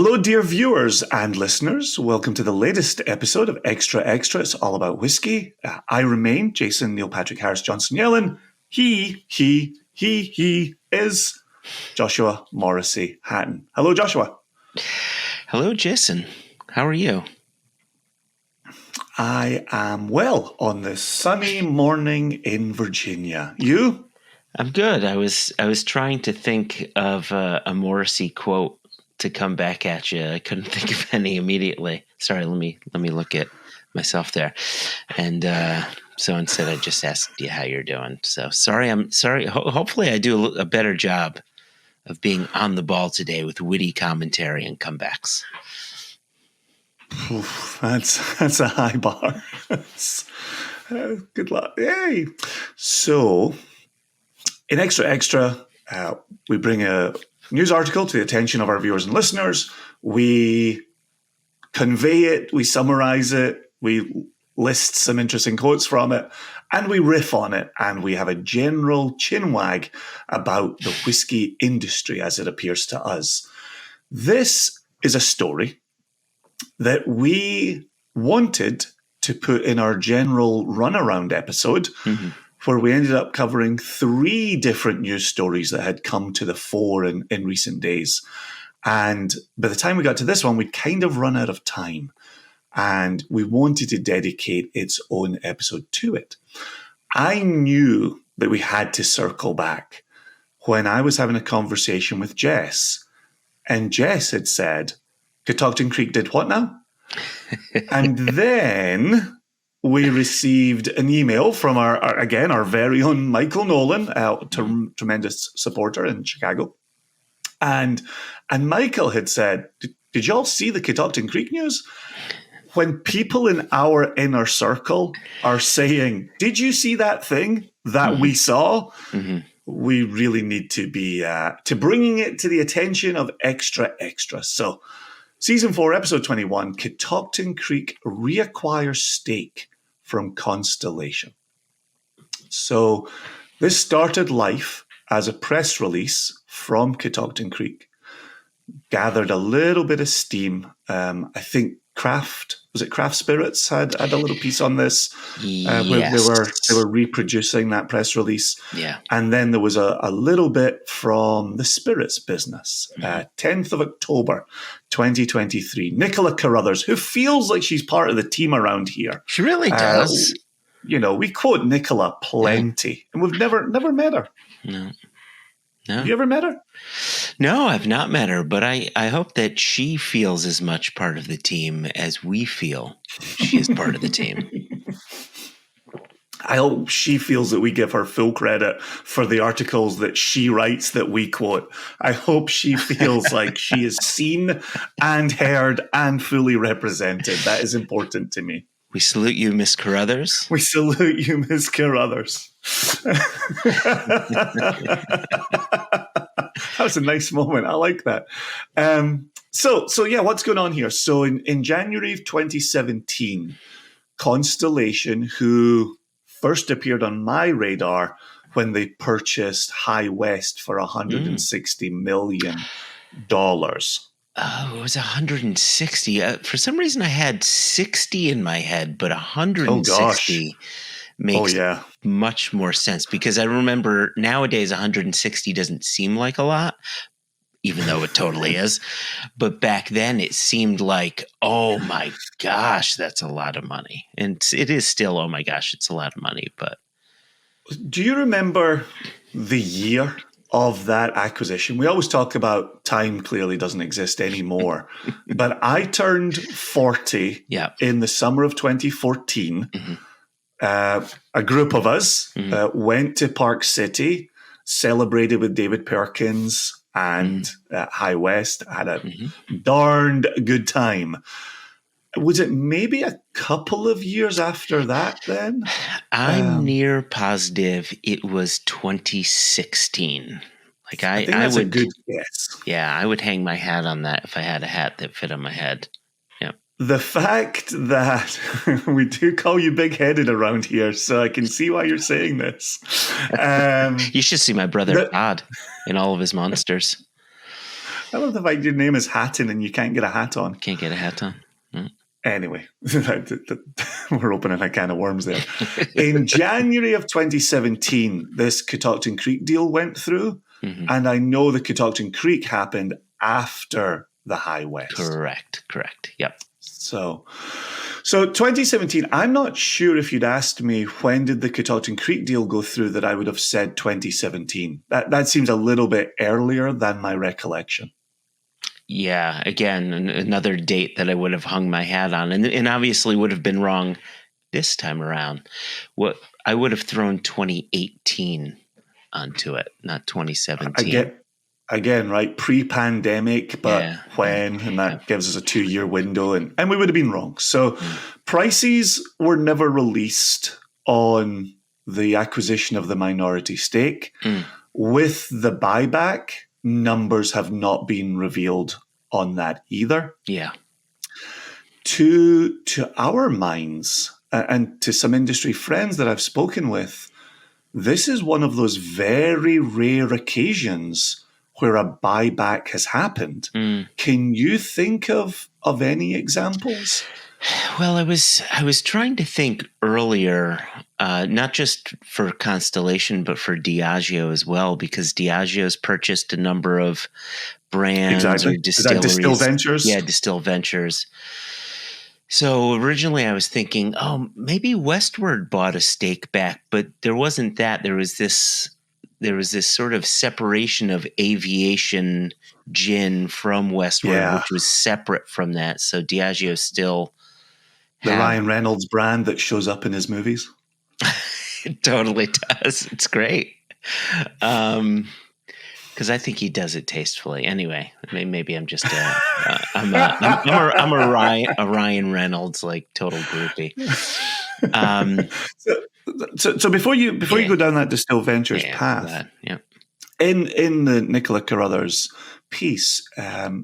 Hello, dear viewers and listeners. Welcome to the latest episode of Extra Extra. It's all about whiskey. I remain Jason Neil Patrick Harris Johnson Yellen. He is Joshua Morrissey Hatton. Hello, Joshua. Hello, Jason. How are you? I am well on this sunny morning in Virginia. You? I'm good. I was trying to think of a Morrissey quote to come back at you. I couldn't think of any immediately. Sorry, let me look at myself there. And so instead I just asked you how you're doing. So sorry, I'm sorry. Hopefully I do a better job of being on the ball today with witty commentary and comebacks. Oof, that's a high bar. Good luck. Yay. So in Extra Extra, we bring a news article to the attention of our viewers and listeners. We convey it, we summarize it, we list some interesting quotes from it, and we riff on it, and we have a general chinwag about the whiskey industry as it appears to us. This is a story that we wanted to put in our general runaround episode, where we ended up covering 3 different news stories that had come to the fore in recent days. And by the time we got to this one, we'd kind of run out of time. And we wanted to dedicate its own episode to it. I knew that we had to circle back when I was having a conversation with Jess. And Jess had said, Catoctin Creek did what now? And then we received an email from our very own Michael Nolan, tremendous supporter in Chicago. And Michael had said, did y'all see the Catoctin Creek news? When people in our inner circle are saying, did you see that thing that we saw? We really need to be to bringing it to the attention of Extra Extra. So Season 4, Episode 21, Catoctin Creek reacquire stake from Constellation. So this started life as a press release from Catoctin Creek, gathered a little bit of steam. I think Craft Spirits had a little piece on this. Yes. They were reproducing that press release. Yeah. And then there was a little bit from the spirits business. 10th of October, 2023. Nicola Carruthers, who feels like she's part of the team around here. She really does. We quote Nicola plenty, and we've never met her. No. Have you ever met her? No, I've not met her, but I hope that she feels as much part of the team as we feel she is part of the team. I hope she feels that we give her full credit for the articles that she writes that we quote. I hope she feels like she is seen and heard and fully represented. That is important to me. We salute you, Miss Carruthers. We salute you, Miss Carruthers. That was a nice moment. I like that. So yeah, what's going on here? So in January of 2017, Constellation, who first appeared on my radar when they purchased High West for $160 million. Oh, it was 160. For some reason, I had 60 in my head, but 160 makes much more sense, because I remember nowadays 160 doesn't seem like a lot, even though it totally is. But back then, it seemed like, oh my gosh, that's a lot of money. And it is still, oh my gosh, it's a lot of money. But do you remember the year of that acquisition? We always talk about time clearly doesn't exist anymore. But I turned 40 in the summer of 2014. A group of us went to Park City, celebrated with David Perkins and High West, had a darned good time. Was it maybe a couple of years after that then? I'm near positive it was 2016. Like I think that's a good guess. Yeah, I would hang my hat on that if I had a hat that fit on my head. Yeah. The fact that we do call you big-headed around here, so I can see why you're saying this. You should see my brother Todd in all of his monsters. I love the fact your name is Hatton and you can't get a hat on. Can't get a hat on. Anyway, we're opening a can of worms there. In January of 2017, this Catoctin Creek deal went through, and I know the Catoctin Creek happened after the High West. Correct. Yep. So 2017, I'm not sure if you'd asked me when did the Catoctin Creek deal go through that I would have said 2017. That seems a little bit earlier than my recollection. Yeah, again, another date that I would have hung my hat on, and obviously would have been wrong this time around. What I would have thrown 2018 onto it, not 2017. Again, right, pre-pandemic, but when, and that gives us a 2-year window, and we would have been wrong. So prices were never released on the acquisition of the minority stake. With the buyback, numbers have not been revealed on that either. Yeah. To our minds, and to some industry friends that I've spoken with, this is one of those very rare occasions where a buyback has happened. Can you think of any examples? Well, I was trying to think earlier, not just for Constellation, but for Diageo as well, because Diageo's purchased a number of brands or distilleries. Is that Distill Ventures? Yeah, Distill Ventures. So originally I was thinking, maybe Westward bought a stake back, but there wasn't that. There was this sort of separation of aviation gin from Westward, which was separate from that. So Diageo still the Ryan Reynolds brand that shows up in his movies. It totally does. It's great. Because I think he does it tastefully. Anyway, maybe I'm just I'm a Ryan Reynolds like total groupie. So before you go down that Distill Ventures path, in the Nicola Carruthers piece,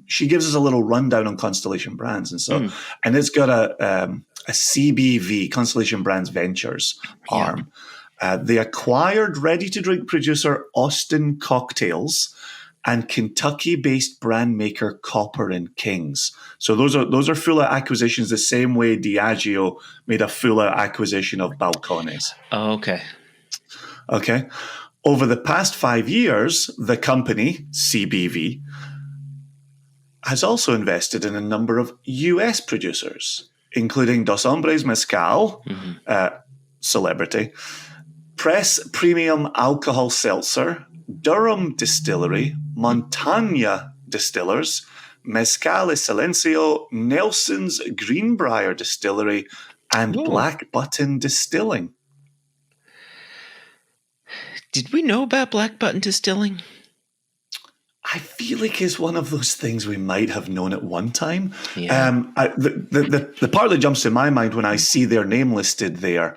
she gives us a little rundown on Constellation Brands, and it's got a CBV, Constellation Brands Ventures arm. They acquired ready-to-drink producer Austin Cocktails and Kentucky-based brand maker Copper and Kings. So those are full-out acquisitions the same way Diageo made a full-out acquisition of Balcones. Oh, okay. Okay. Over the past 5 years, the company, CBV, has also invested in a number of U.S. producers, including Dos Hombres Mezcal, celebrity, Press Premium Alcohol Seltzer, Durham Distillery, Montagna Distillers, Mezcal Silencio, Nelson's Greenbrier Distillery, and Black Button Distilling. Did we know about Black Button Distilling? I feel like it's one of those things we might have known at one time. Yeah. The part that jumps to my mind when I see their name listed there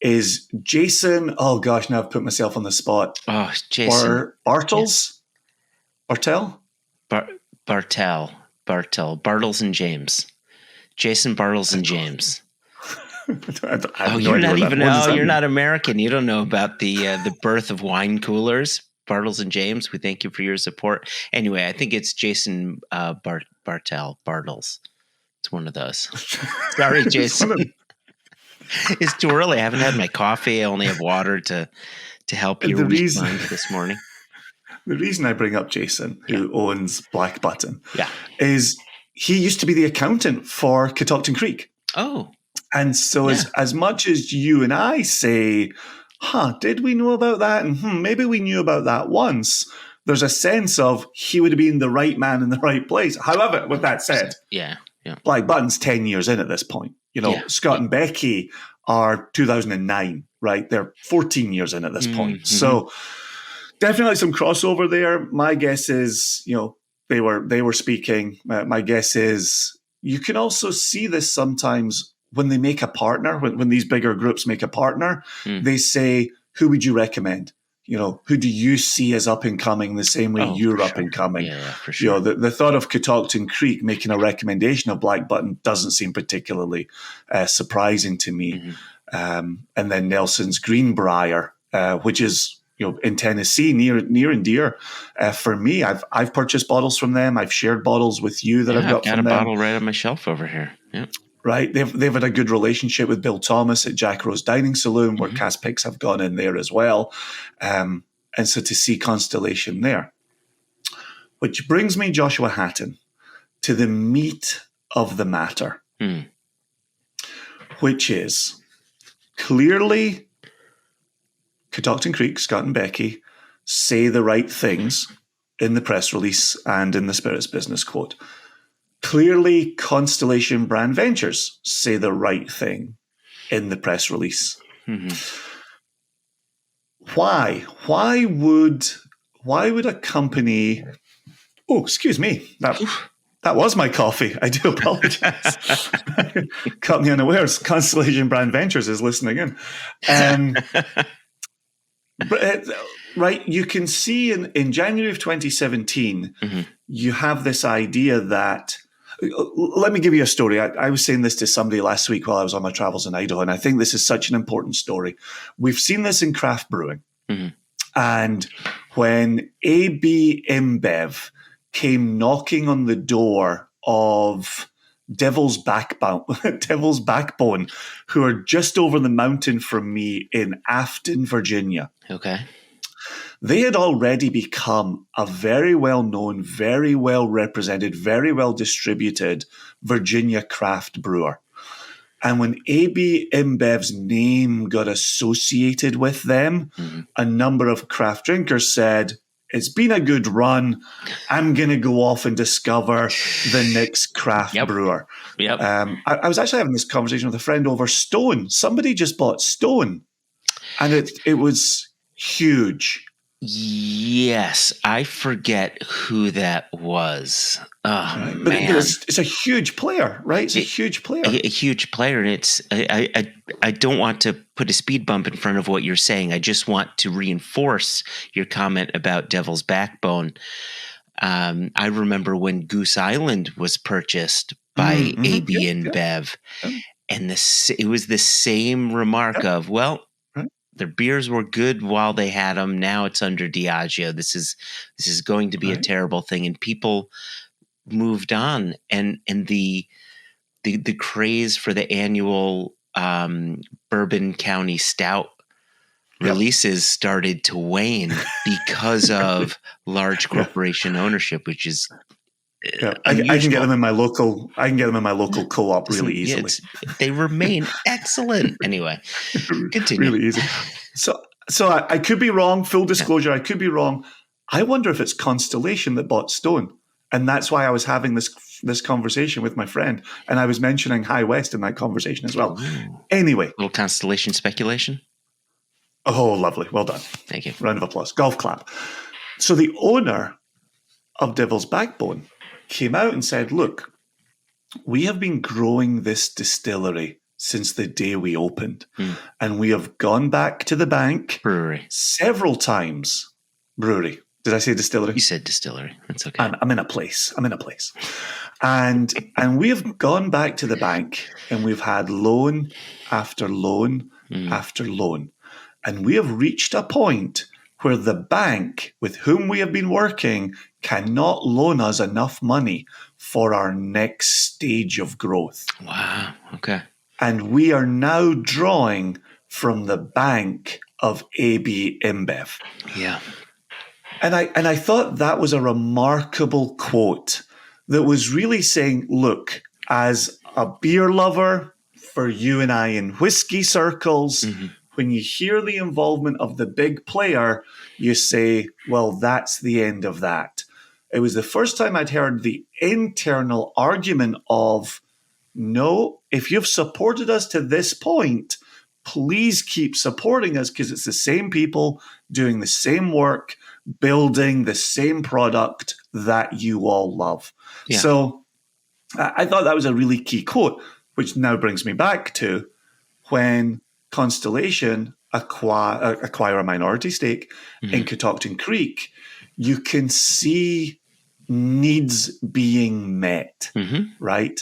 is Jason. Oh gosh, now I've put myself on the spot. Oh, Jason Bartels, Bartel, Bartels and James, Jason Bartels and James. You're not American. You don't know about the birth of wine coolers. Bartels and James, we thank you for your support. Anyway, I think it's Jason Bartels. It's one of those. Sorry, Jason. It's too early. I haven't had my coffee. I only have water to help your weak mind this morning. The reason I bring up Jason, who owns Black Button, is he used to be the accountant for Catoctin Creek. Oh. And so as much as you and I say, did we know about that? And maybe we knew about that once. There's a sense of he would have been the right man in the right place. However, with that said, Black Button's 10 years in at this point. Scott and Becky are 2009, right? They're 14 years in at this point. So definitely some crossover there. My guess is, they were speaking. My guess is you can also see this sometimes when they make a partner, when these bigger groups make a partner, they say, who would you recommend? Who do you see as up and coming the same way you're up and coming? Yeah, for sure. The thought of Catoctin Creek making a recommendation of Black Button doesn't seem particularly surprising to me. And then Nelson's Greenbrier, which is in Tennessee, near and dear for me. I've purchased bottles from them. I've shared bottles with you that I've got from them. I've got a bottle right on my shelf over here. Yep. Right. They've had a good relationship with Bill Thomas at Jack Rose Dining Saloon, where Cask Picks have gone in there as well. And so to see Constellation there. Which brings me, Joshua Hatton, to the meat of the matter, which is clearly Catoctin Creek, Scott and Becky, say the right things in the press release and in the Spirits Business quote. Clearly, Constellation Brand Ventures say the right thing in the press release. Why? Why would a company... Oh, excuse me. That was my coffee. I do apologize. Caught me unawares. Constellation Brand Ventures is listening in. Right, you can see in January of 2017, you have this idea that... Let me give you a story. I was saying this to somebody last week while I was on my travels in Idaho, and I think this is such an important story. We've seen this in craft brewing. And when AB InBev came knocking on the door of Devil's Backbone, who are just over the mountain from me in Afton, Virginia. Okay. They had already become a very well-known, very well-represented, very well-distributed Virginia craft brewer. And when AB InBev's name got associated with them, a number of craft drinkers said, it's been a good run. I'm going to go off and discover the next craft brewer. Yep. I was actually having this conversation with a friend over Stone. Somebody just bought Stone, and it was huge. Yes, I forget who that was. Oh, but man. It's a huge player, right? It's a huge player. A huge player, and it's I don't want to put a speed bump in front of what you're saying. I just want to reinforce your comment about Devil's Backbone. I remember when Goose Island was purchased by AB InBev, and it was the same remark of, well, their beers were good while they had them. Now it's under Diageo. This is going to be a terrible thing, and people moved on. And the craze for the annual Bourbon County Stout releases started to wane because of large corporation ownership, which is I can get them in my local. I can get them in my local co-op really easily. They remain excellent. Anyway, continue. Really easy. So I could be wrong. Full disclosure, I could be wrong. I wonder if it's Constellation that bought Stone, and that's why I was having this conversation with my friend, and I was mentioning High West in that conversation as well. Ooh. Anyway, a little Constellation speculation. Oh, lovely. Well done. Thank you. Round of applause. Golf clap. So the owner of Devil's Backbone came out and said, look, we have been growing this distillery since the day we opened. And we have gone back to the bank several times. Brewery. Did I say distillery? You said distillery. That's okay. I'm in a place. And we have gone back to the bank, and we've had loan after loan after loan. And we have reached a point where the bank with whom we have been working cannot loan us enough money for our next stage of growth. Wow. Okay. And we are now drawing from the bank of AB InBev. Yeah. And I thought that was a remarkable quote that was really saying, look, as a beer lover, for you and I in whiskey circles, when you hear the involvement of the big player, you say, well, that's the end of that. It was the first time I'd heard the internal argument of, no, if you've supported us to this point, please keep supporting us, because it's the same people doing the same work, building the same product that you all love. Yeah. So I thought that was a really key quote, which now brings me back to when Constellation acquire a minority stake in Catoctin Creek, you can see needs being met, right?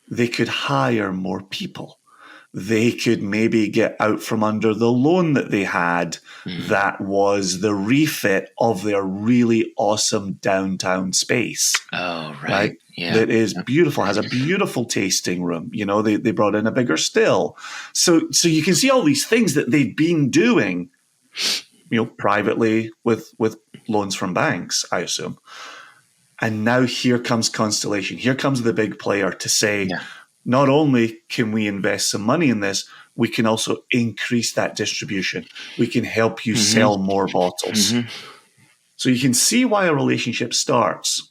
They could hire more people. they could maybe get out from under the loan that they had that was the refit of their really awesome downtown space. Oh, right. Yeah. That is beautiful, has a beautiful tasting room. They brought in a bigger still. So you can see all these things that they've been doing, privately with loans from banks, I assume. And now here comes Constellation. Here comes the big player to say, not only can we invest some money in this, we can also increase that distribution. We can help you sell more bottles. So you can see why a relationship starts.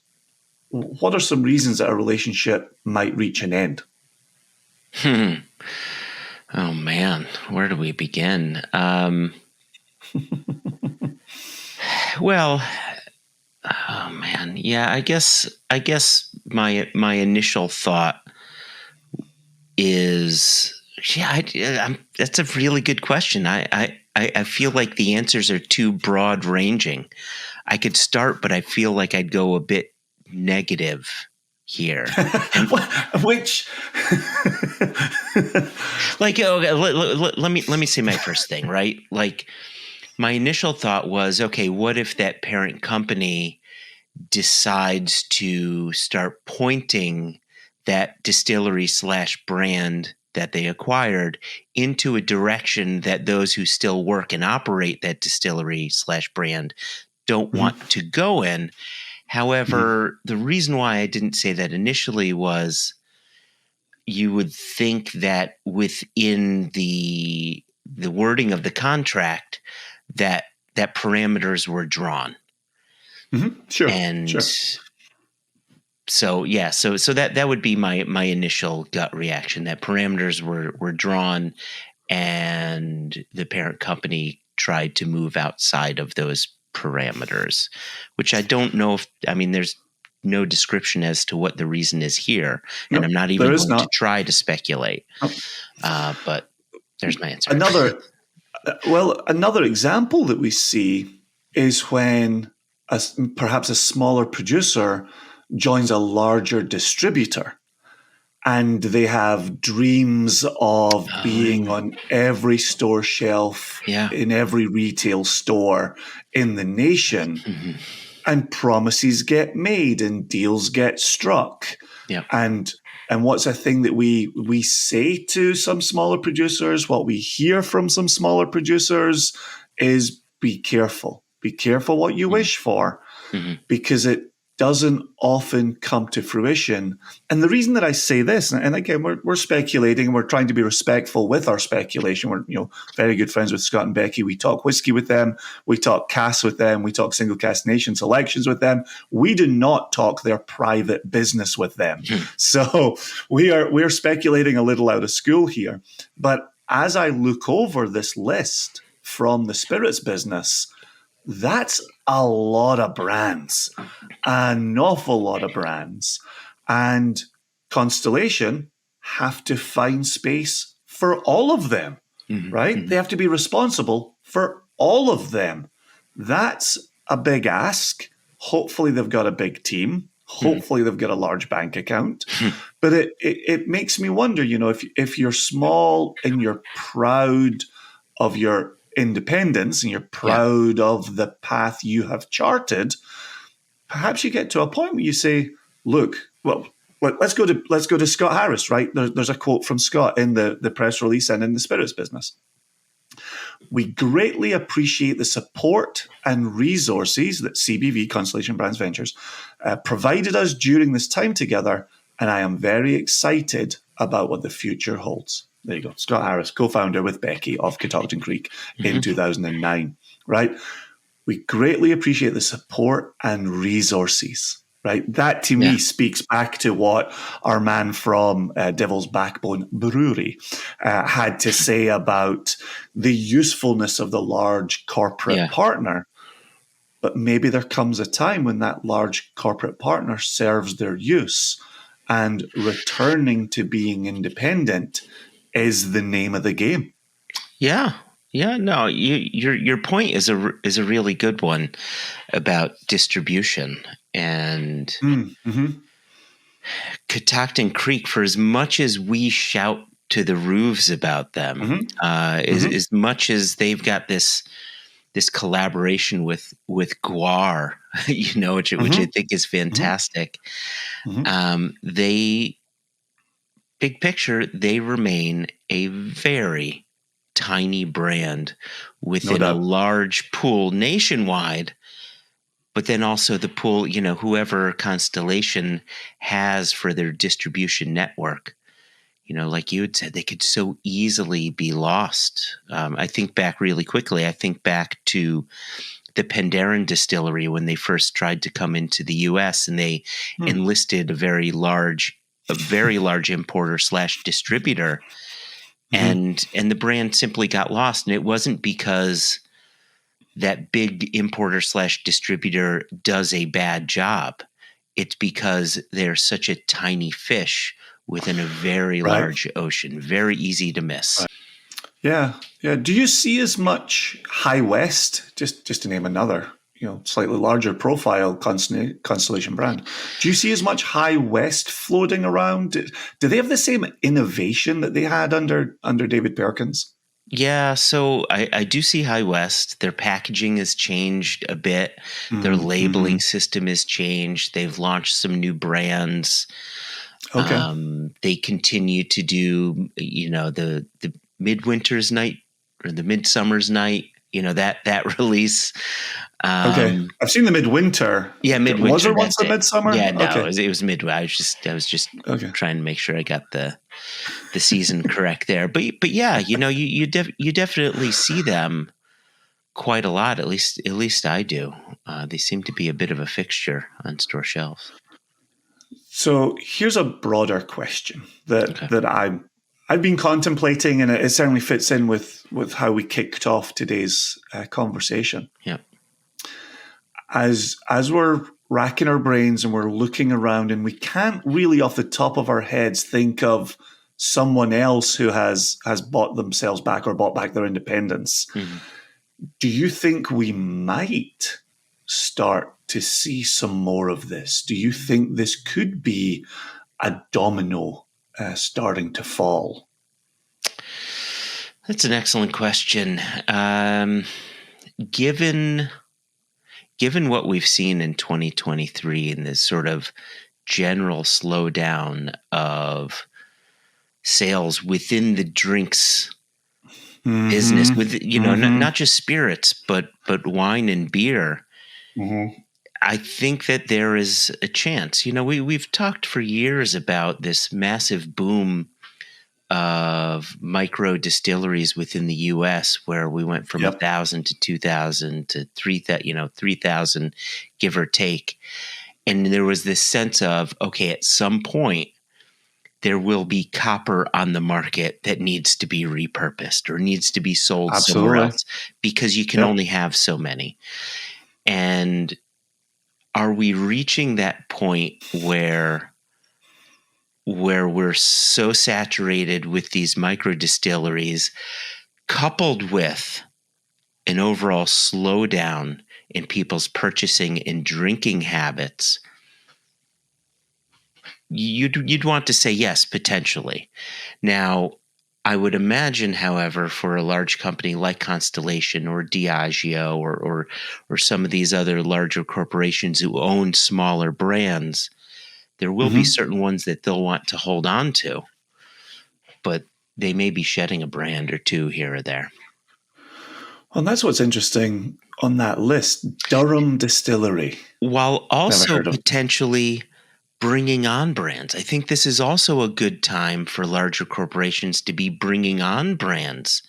What are some reasons that a relationship might reach an end? Oh, man. Where do we begin? Well, oh, man. Yeah, I guess my initial thought is, that's a really good question. I feel like the answers are too broad ranging. I could start, but I feel like I'd go a bit negative here. Which like, okay, let me say my first thing, right? Like, my initial thought was, okay, what if that parent company decides to start pointing that distillery / brand that they acquired into a direction that those who still work and operate that distillery / brand don't want to go in. However, the reason why I didn't say that initially was you would think that within the wording of the contract that parameters were drawn. Sure. And sure. So that would be my initial gut reaction, that parameters were drawn and the parent company tried to move outside of those parameters, which I don't know there's no description as to what the reason is here, and I'm not even going to try to speculate. But there's my answer. Another example that we see is when perhaps a smaller producer joins a larger distributor, and they have dreams of being on every store shelf in every retail store in the nation, and promises get made and deals get struck. And what's a thing that we say to some smaller producers, what we hear from some smaller producers is, be careful. Be careful what you wish for, because it doesn't often come to fruition. And the reason that I say this, and again, we're speculating, we're trying to be respectful with our speculation. We're very good friends with Scott and Becky. We talk whiskey with them. We talk cask with them. We talk single cask nation selections with them. We do not talk their private business with them. So we're speculating a little out of school here. But as I look over this list from the spirits business, that's a lot of brands, an awful lot of brands. And Constellation have to find space for all of them, right? They have to be responsible for all of them. That's a big ask. Hopefully they've got a big team. Hopefully they've got a large bank account. But it makes me wonder, if you're small and you're proud of your independence and you're proud of the path you have charted, perhaps you get to a point where you say, look, well, let's go to Scott Harris, right? There's a quote from Scott in the press release and in the spirits business. We greatly appreciate the support and resources that CBV, Constellation Brands Ventures, provided us during this time together, and I am very excited about what the future holds. There you go. Scott Harris, co-founder with Becky of Catoctin Creek in 2009, right? We greatly appreciate the support and resources, right? That to me speaks back to what our man from Devil's Backbone Brewery had to say about the usefulness of the large corporate partner. But maybe there comes a time when that large corporate partner serves their use, and returning to being independent is the name of the game. Yeah. No, your point is a really good one about distribution and Catoctin Creek. For as much as we shout to the roofs about them. Mm-hmm. As much as they've got this collaboration with Guar, which I think is fantastic. They, big picture, they remain a very tiny brand within a large pool nationwide, but then also the pool, whoever Constellation has for their distribution network. Like you had said, they could so easily be lost. I think back really quickly. I think back to the Penderyn distillery when they first tried to come into the U.S. and they enlisted a very large importer / distributor, and the brand simply got lost. And it wasn't because that big importer / distributor does a bad job. It's because they're such a tiny fish within a very large ocean, very easy to miss. Yeah. Do you see as much High West, just to name another, slightly larger profile Constellation brand? Do you see as much High West floating around? Do they have the same innovation that they had under David Perkins? Yeah, so I do see High West. Their packaging has changed a bit. Their labeling system has changed. They've launched some new brands. Okay. They continue to do, the Midwinter's Night or the Midsummer's Night, that release. Okay. I've seen the Midwinter. Yeah, Midwinter. Was there once a Midsummer? Yeah, no, okay. It was Midwinter. I was just trying to make sure I got the season correct there. But yeah, you definitely see them quite a lot. At least I do. They seem to be a bit of a fixture on store shelves. So here's a broader question that I've been contemplating, and it certainly fits in with how we kicked off today's conversation. Yeah. As we're racking our brains and we're looking around, and we can't really off the top of our heads think of someone else who has bought themselves back or bought back their independence. Do you think we might start to see some more of this? Do you think this could be a domino starting to fall? That's an excellent question. Given what we've seen in 2023 and this sort of general slowdown of sales within the drinks business, with not just spirits, but wine and beer, I think that there is a chance. We've talked for years about this massive boom of micro distilleries within the U.S., where we went from 1,000 to 2,000 to 3,000, give or take. And there was this sense of, okay, at some point, there will be copper on the market that needs to be repurposed or needs to be sold somewhere else, because you can only have so many. And are we reaching that point where we're so saturated with these micro distilleries, coupled with an overall slowdown in people's purchasing and drinking habits? You'd want to say yes, potentially. Now, I would imagine, however, for a large company like Constellation or Diageo or some of these other larger corporations who own smaller brands, there will be certain ones that they'll want to hold on to, but they may be shedding a brand or two here or there. Well, that's what's interesting on that list. Durham Distillery. While also potentially bringing on brands. I think this is also a good time for larger corporations to be bringing on brands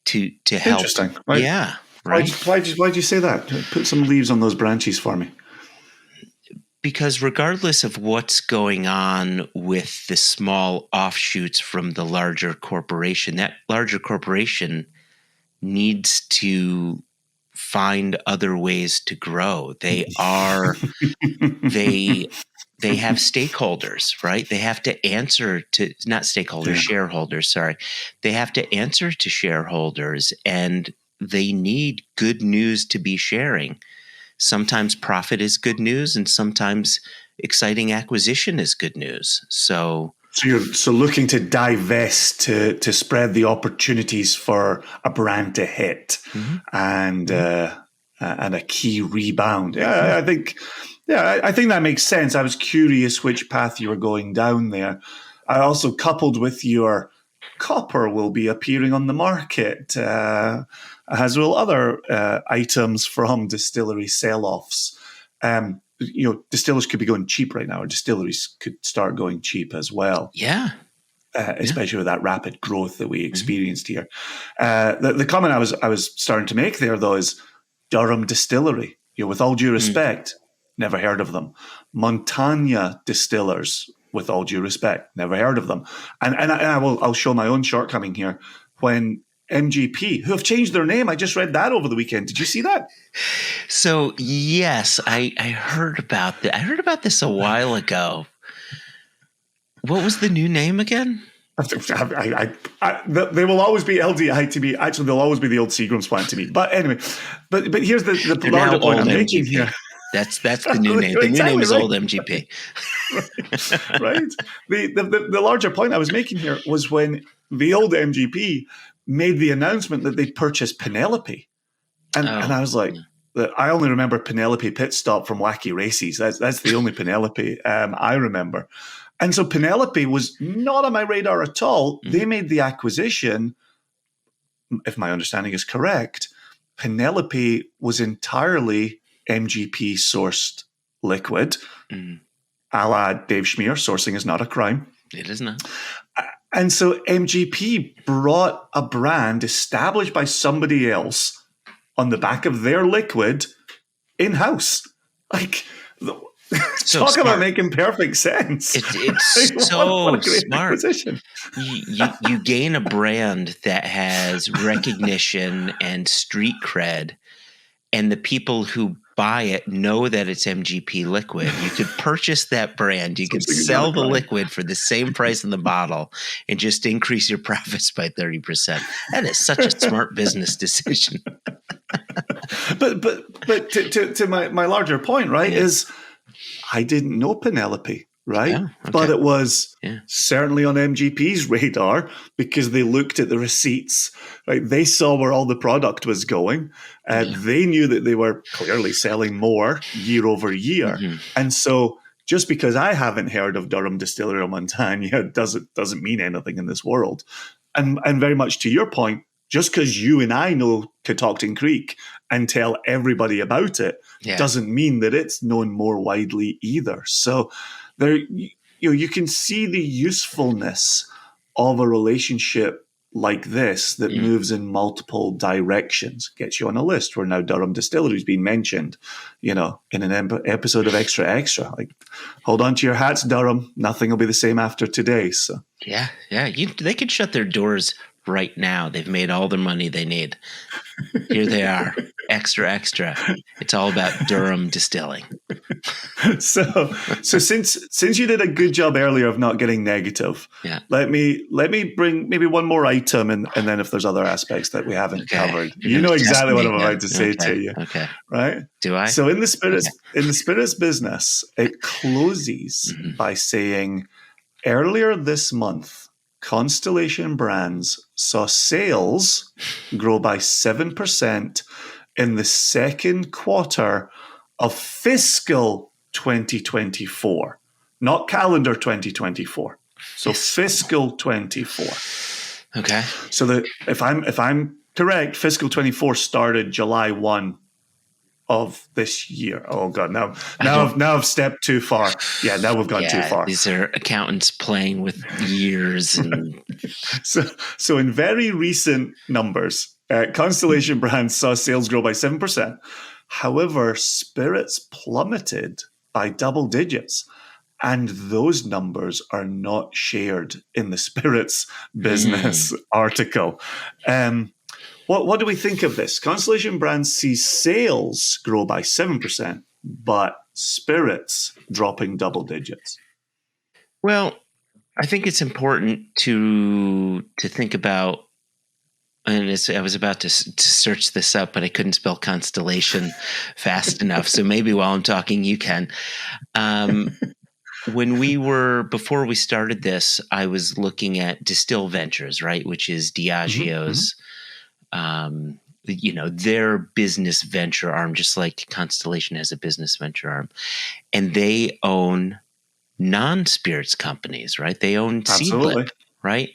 to help. Interesting. Right? Yeah. Right. Why'd you say that? Put some leaves on those branches for me. Because regardless of what's going on with the small offshoots from the larger corporation, that larger corporation needs to find other ways to grow. They have stakeholders, right? They have to answer to, not stakeholders, shareholders, sorry. They have to answer to shareholders, and they need good news to be sharing. Sometimes profit is good news, and sometimes exciting acquisition is good news. So So you're looking to divest to spread the opportunities for a brand to hit and a key rebound. Yeah, I think that makes sense. I was curious which path you were going down there. I also coupled with your copper will be appearing on the market, as will other items from distillery sell-offs. Distillers could be going cheap right now, or distilleries could start going cheap as well. Yeah. Especially with that rapid growth that we experienced here. The comment I was starting to make there, though, is Durham Distillery. With all due respect, never heard of them. Montagna Distillers, with all due respect, never heard of them. And I'll show my own shortcoming here. When MGP, who have changed their name, I just read that over the weekend. Did you see that? So yes, I heard about that. I heard about this a while ago. What was the new name again? They will always be LDI to me. Actually, they'll always be the old Seagram's plant to me. But anyway, but here's the larger point I'm making here. That's the new name. The new name is old MGP. Right. The larger point I was making here was when the old MGP made the announcement that they'd purchased Penelope. And I was like, I only remember Penelope Pit Stop from Wacky Races. That's the only Penelope I remember. And so Penelope was not on my radar at all. They made the acquisition, if my understanding is correct. Penelope was entirely MGP sourced liquid. A la Dave Schmier, sourcing is not a crime. It is not. And so MGP brought a brand established by somebody else on the back of their liquid in-house. Like, talk about making perfect sense. It's like, so what a great smart. acquisition. You gain a brand that has recognition and street cred, and the people who buy it know that it's MGP liquid. You could purchase that brand. You could sell the liquid for the same price in the bottle and just increase your profits by 30%. That is such a smart business decision. But to my larger point, right, is I didn't know Penelope, right? Yeah, okay. But it was certainly on MGP's radar because they looked at the receipts, right? They saw where all the product was going. They knew that they were clearly selling more year over year. And so just because I haven't heard of Durham Distillery or Montagna doesn't mean anything in this world. And very much to your point, just because you and I know Catoctin Creek and tell everybody about it doesn't mean that it's known more widely either. So there, you can see the usefulness of a relationship like this that moves in multiple directions. Gets you on a list where now Durham Distillery has been mentioned, in an episode of Extra Extra. Like, hold on to your hats, Durham. Nothing will be the same after today. So yeah. They could shut their doors right now. They've made all the money they need. Here they are, extra. It's all about Durham distilling. So since you did a good job earlier of not getting negative, let me bring maybe one more item, and then if there's other aspects that we haven't covered, you know exactly what I'm about to say to you. Okay. Right? Do I? So in the spirits business, it closes by saying earlier this month, Constellation Brands saw sales grow by 7% in the second quarter of fiscal 2024, not calendar 2024. So fiscal 24. Okay. So if I'm correct, fiscal 24 started July 1 of this year. Oh God! Now I've stepped too far. Yeah, now we've gone too far. These are accountants playing with years, and so in very recent numbers, Constellation Brands saw sales grow by 7%. However, spirits plummeted by double digits, and those numbers are not shared in the spirits business article. What do we think of this? Constellation Brands sees sales grow by 7%, but spirits dropping double digits. Well, I think it's important to think about, and I was about to search this up, but I couldn't spell Constellation fast enough. So maybe while I'm talking, you can. before we started this, I was looking at Distill Ventures, right, which is Diageo's, their business venture arm, just like Constellation has a business venture arm, and they own non-spirits companies, right? They own Seedlip, right?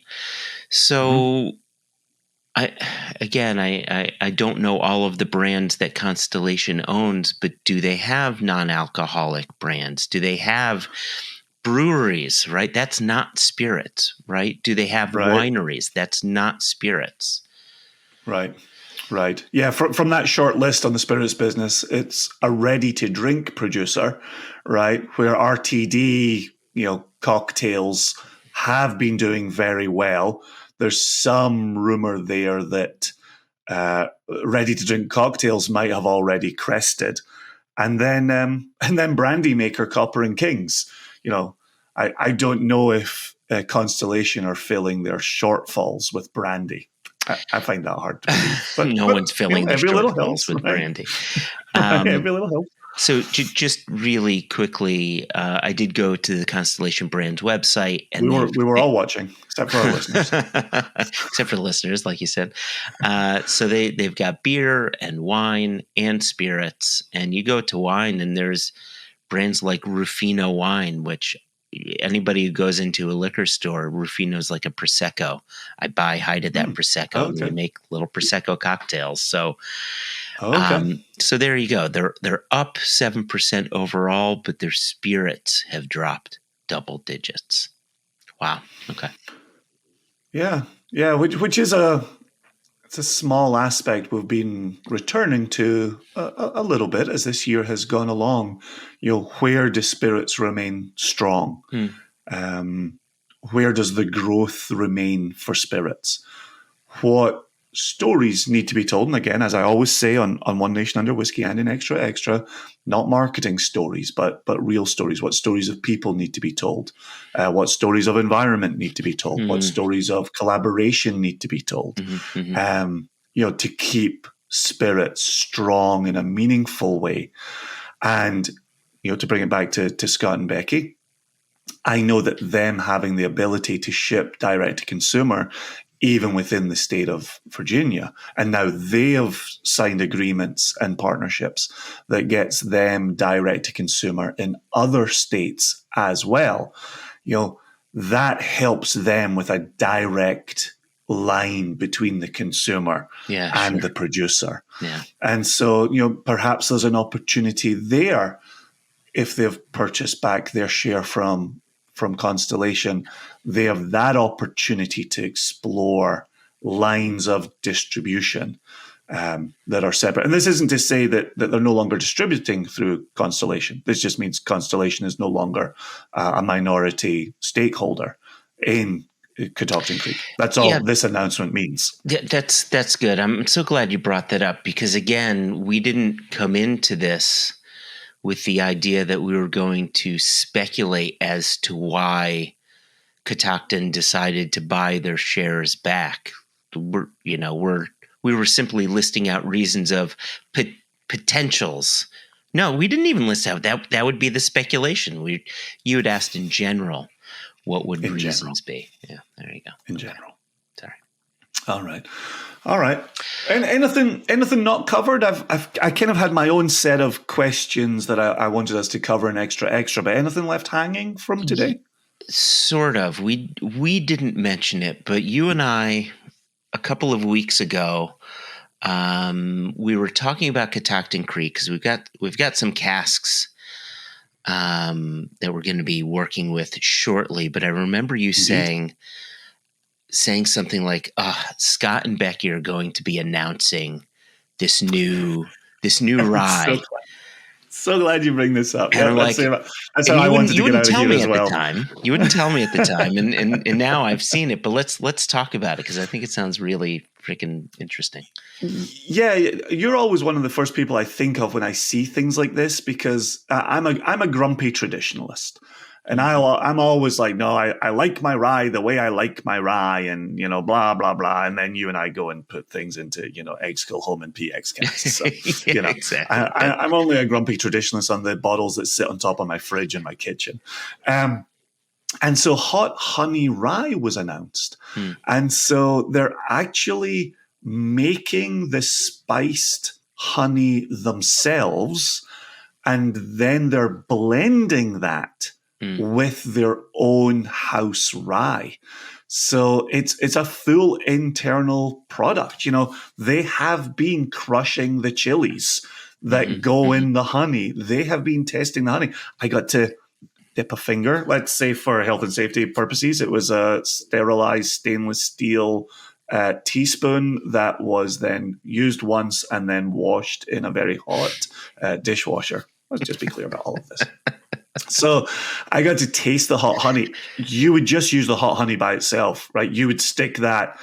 So I don't know all of the brands that Constellation owns, but do they have non-alcoholic brands? Do they have breweries, right? That's not spirits, right? Do they have wineries? That's not spirits. Right. Yeah, from that short list on the spirits business, it's a ready-to-drink producer, right? Where RTD, cocktails have been doing very well. There's some rumor there that ready-to-drink cocktails might have already crested, and then brandy maker Copper and Kings. I don't know if Constellation are filling their shortfulls with brandy. I find that hard to believe. But no one's filling their shortfalls with brandy. Every little helps. So just really quickly, I did go to the Constellation Brands website, and we were all watching, except for our listeners, except for the listeners, like you said. So they've got beer and wine and spirits, and you go to wine, and there's brands like Rufino wine, which anybody who goes into a liquor store, Rufino's like a Prosecco. I buy hide of that Prosecco, and we make little Prosecco cocktails. So, so there you go. They're up 7% overall, but their spirits have dropped double digits. Wow. Okay. Yeah, which is it's a small aspect we've been returning to a little bit as this year has gone along. Where do spirits remain strong? Where does the growth remain for spirits? What stories need to be told? And again, as I always say on One Nation Under Whiskey and in Extra Extra, not marketing stories, but real stories. What stories of people need to be told? What stories of environment need to be told? What stories of collaboration need to be told? To keep spirits strong in a meaningful way. And, to bring it back to Scott and Becky, I know that them having the ability to ship direct to consumer, even within the state of Virginia, and now they have signed agreements and partnerships that gets them direct to consumer in other states as well. That helps them with a direct line between the consumer and the producer. Yeah. And so, perhaps there's an opportunity there if they've purchased back their share from Constellation. They have that opportunity to explore lines of distribution that are separate. And this isn't to say that they're no longer distributing through Constellation. This just means Constellation is no longer a minority stakeholder in Catoctin Creek. That's all this announcement means. That's good. I'm so glad you brought that up, because again, we didn't come into this with the idea that we were going to speculate as to why Catoctin decided to buy their shares back. We were simply listing out reasons of potentials. No, we didn't even list out that would be the speculation. You had asked in general, what would reasons be? Yeah, there you go. In general. Sorry. All right. And anything not covered? I kind of had my own set of questions that I wanted us to cover in extra, but anything left hanging from today? Sort of. We didn't mention it, but you and I, a couple of weeks ago, we were talking about Catoctin Creek because we've got some casks that we're going to be working with shortly. But I remember you saying something like, Scott and Becky are going to be announcing this new rye. So glad you bring this up. And that's how I wanted to get out of here as well. You wouldn't tell me at the time, and now I've seen it. But let's talk about it, because I think it sounds really freaking interesting. Yeah, you're always one of the first people I think of when I see things like this, because I'm a grumpy traditionalist. And I'm always like, no, I like my rye the way I like my rye, and, blah, blah, blah. And then you and I go and put things into, eggs kill home and PX casks. So, exactly. I'm only a grumpy traditionalist on the bottles that sit on top of my fridge in my kitchen. And so hot honey rye was announced. And so they're actually making the spiced honey themselves, and then they're blending that with their own house rye. So it's a full internal product. They have been crushing the chilies that go in the honey. They have been testing the honey. I got to dip a finger, let's say for health and safety purposes. It was a sterilized stainless steel teaspoon that was then used once and then washed in a very hot dishwasher. Let's just be clear about all of this. So I got to taste the hot honey. You would just use the hot honey by itself, right? You would stick that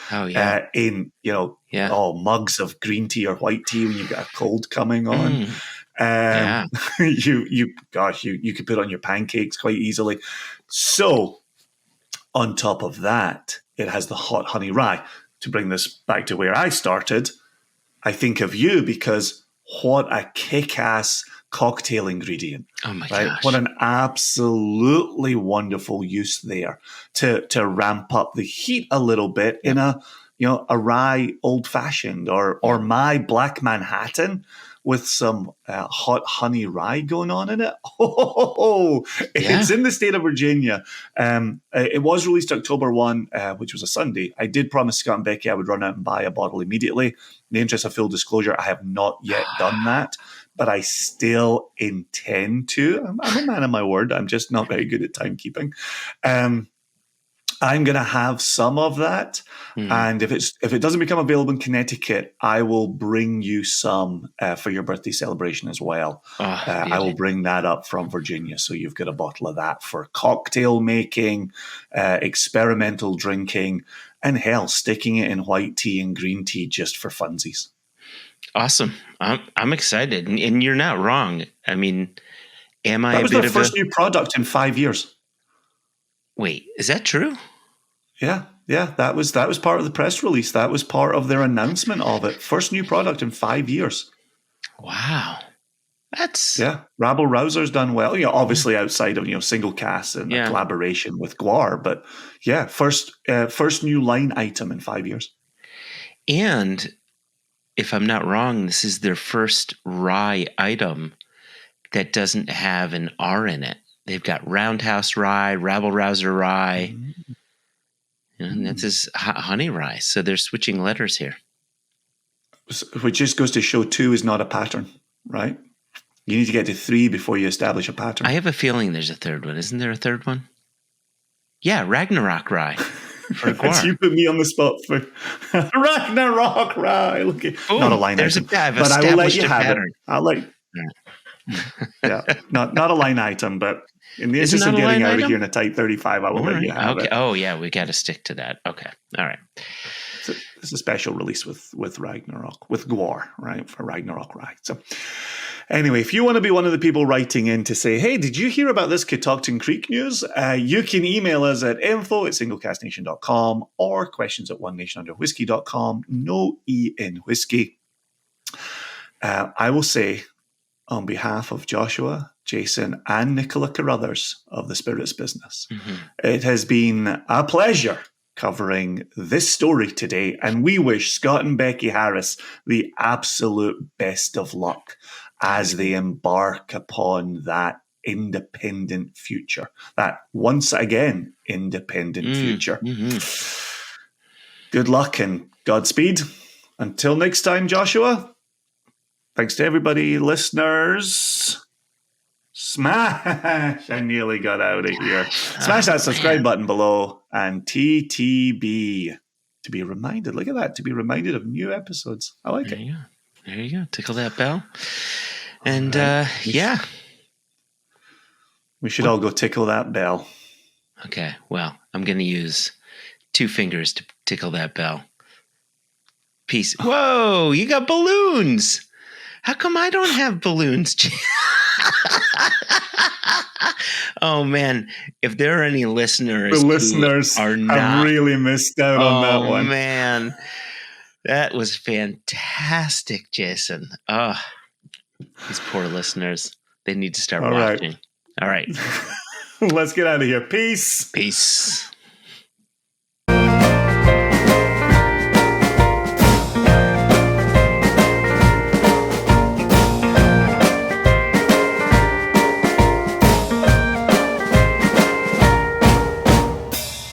in, mugs of green tea or white tea when you've got a cold coming on. You could put it on your pancakes quite easily. So on top of that, it has the hot honey rye. To bring this back to where I started, I think of you because what a kick-ass cocktail ingredient. Oh my gosh. What an absolutely wonderful use there to ramp up the heat a little bit in a rye old fashioned or my Black Manhattan with some hot honey rye going on in it. It's in the state of Virginia. It was released October 1, which was a Sunday. I did promise Scott and Becky I would run out and buy a bottle immediately. In the interest of full disclosure, I have not yet done that, but I still intend to. I'm a man of my word. I'm just not very good at timekeeping. I'm going to have some of that. And if it doesn't become available in Connecticut, I will bring you some for your birthday celebration as well. I will bring that up from Virginia. So you've got a bottle of that for cocktail making, experimental drinking, and hell, sticking it in white tea and green tea just for funsies. Awesome. I'm excited. And you're not wrong. I mean, that was their first new product in 5 years. Wait, is that true? Yeah. That was part of the press release. That was part of their announcement of it. First new product in 5 years. Wow. That's Rabble Rouser's done well. Obviously outside of single cast and the collaboration with Guar, but first new line item in 5 years. And if I'm not wrong, this is their first rye item that doesn't have an R in it. They've got Roundhouse Rye, Rabble Rouser Rye, and that's his honey rye. So they're switching letters here. Which just goes to show 2 is not a pattern, right? You need to get to 3 before you establish a pattern. I have a feeling there's a third one. Isn't there a third one? Yeah, Ragnarok Rye. For Guar. You put me on the spot for Ragnarok Rye. Look at not a line item, but I will let you have it. I'll let. Not a line item, but in the interest of getting out of here in a tight 35, I will let you have it. Oh yeah, we got to stick to that. Okay, all right. So it's a special release with Ragnarok, with Guar, right, for Ragnarok Rye. So anyway, if you want to be one of the people writing in to say, hey, did you hear about this Catoctin Creek news? You can email us at info@singlecastnation.com or questions@onenationunderwhiskey.com. No E in whiskey. I will say, on behalf of Joshua, Jason, and Nicola Carruthers of the Spirits Business, it has been a pleasure covering this story today, and we wish Scott and Becky Harris the absolute best of luck as they embark upon that independent future, that once again independent future. Good luck and Godspeed. Until next time, Joshua. Thanks to everybody, listeners. Smash! I nearly got out of here. Smash that subscribe button below and TTB to be reminded. Look at that. To be reminded of new episodes. I like it. There you go. Tickle that bell. And we should all go tickle that bell. Okay. Well, I'm going to use 2 fingers to tickle that bell. Peace. Whoa, you got balloons. How come I don't have balloons? Oh man, if there are any listeners, the listeners who are have not, really missed out on that one. Oh man, that was fantastic, Jason. Oh, these poor listeners. They need to start watching. All right. Let's get out of here. Peace. Peace.